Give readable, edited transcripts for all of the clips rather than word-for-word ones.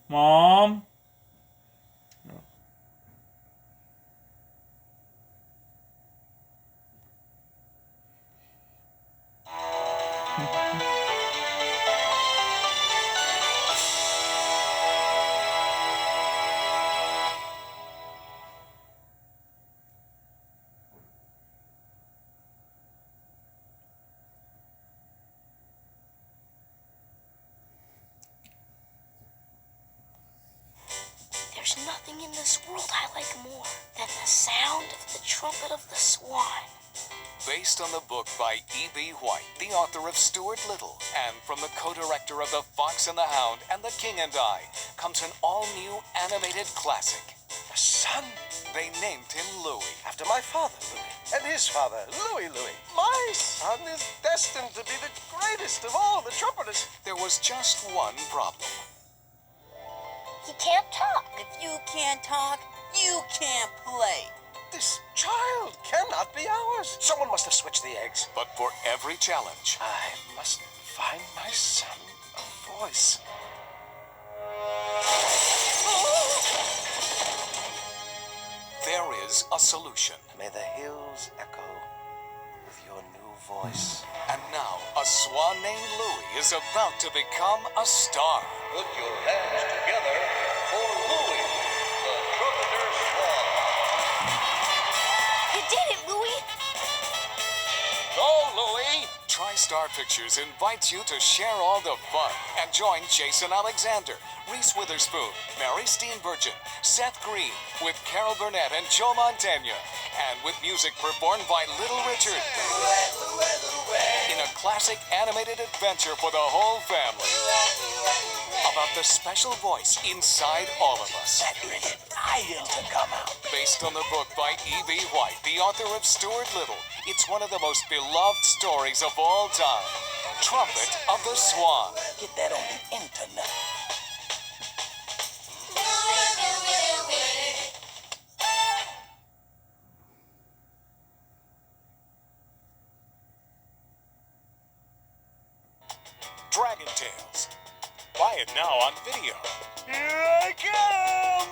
Mom? There's nothing in this world I like more than the sound of the trumpet of the swan. Based on the book by E.B. White, the author of Stuart Little, and from the co-director of The Fox and the Hound and The King and I, comes an all-new animated classic. A son? They named him Louis. After my father, Louis. And his father, Louis. My son is destined to be the greatest of all the trumpeters. There was just one problem. He can't talk. If you can't talk, you can't play. This child cannot be ours. Someone must have switched the eggs. But for every challenge, I must find my son a voice. there is a solution. May the hills echo with your new voice. And now, a swan named Louis is about to become a star. Put your hands together for Louis, the trumpeter swan. You did it, Louis! Go, Louis! TriStar Pictures invites you to share all the fun and join Jason Alexander, Reese Witherspoon, Mary Steenburgen, Seth Green, with Carol Burnett and Joe Mantegna, and with music performed by Little Richard. In a classic animated adventure for the whole family. About the special voice inside all of us. That is dying to come out. Based on the book by E.B. White, the author of Stuart Little, it's one of the most beloved stories of all time. Trumpet of the Swan. Get that on the internet. Dragon Tales. Buy it now on video. Here I come!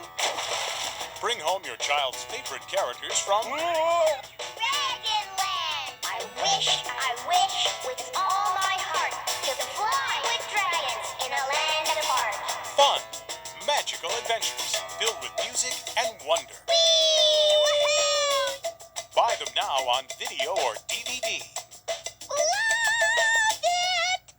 Bring home your child's favorite characters from Dragonland! I wish with all my heart to fly with dragons in a land apart. fun, magical adventures filled with music and wonder. Whee! Woohoo! Buy them now on video or DVD. Love it!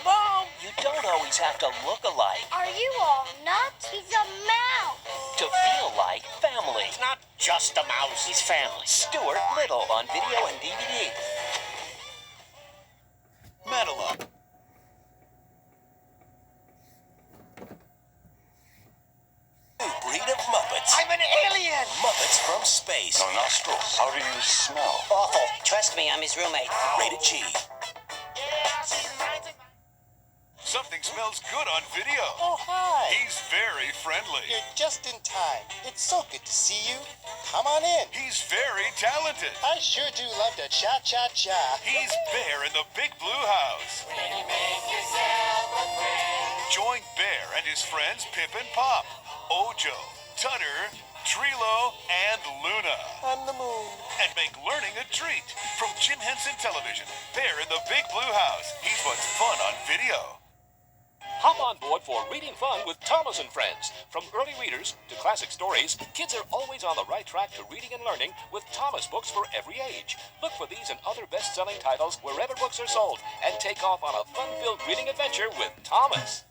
Mom! You don't always have to look alike Are you all nuts? He's a mouse. to feel like family. It's not just a mouse. He's family. Stuart Little on video and DVD. Metal. New breed of Muppets. I'm an alien! Muppets from space. No nostrils. How do you smell? Awful. Trust me, I'm his roommate. Rated G. Something smells good on video. Oh, hi. He's very friendly. You're just in time. It's so good to see you. Come on in. He's very talented. I sure do love to cha-cha-cha. He's Bear in the Big Blue House. Join Bear and his friends Pip and Pop, Ojo, Tutter, Trilo, and Luna. On the moon. And make learning a treat. From Jim Henson Television, Bear in the Big Blue House. He's what's fun on video. Hop on board for Reading Fun with Thomas and Friends. From early readers to classic stories, kids are always on the right track to reading and learning with Thomas books for every age. Look for these and other best-selling titles wherever books are sold and take off on a fun-filled reading adventure with Thomas.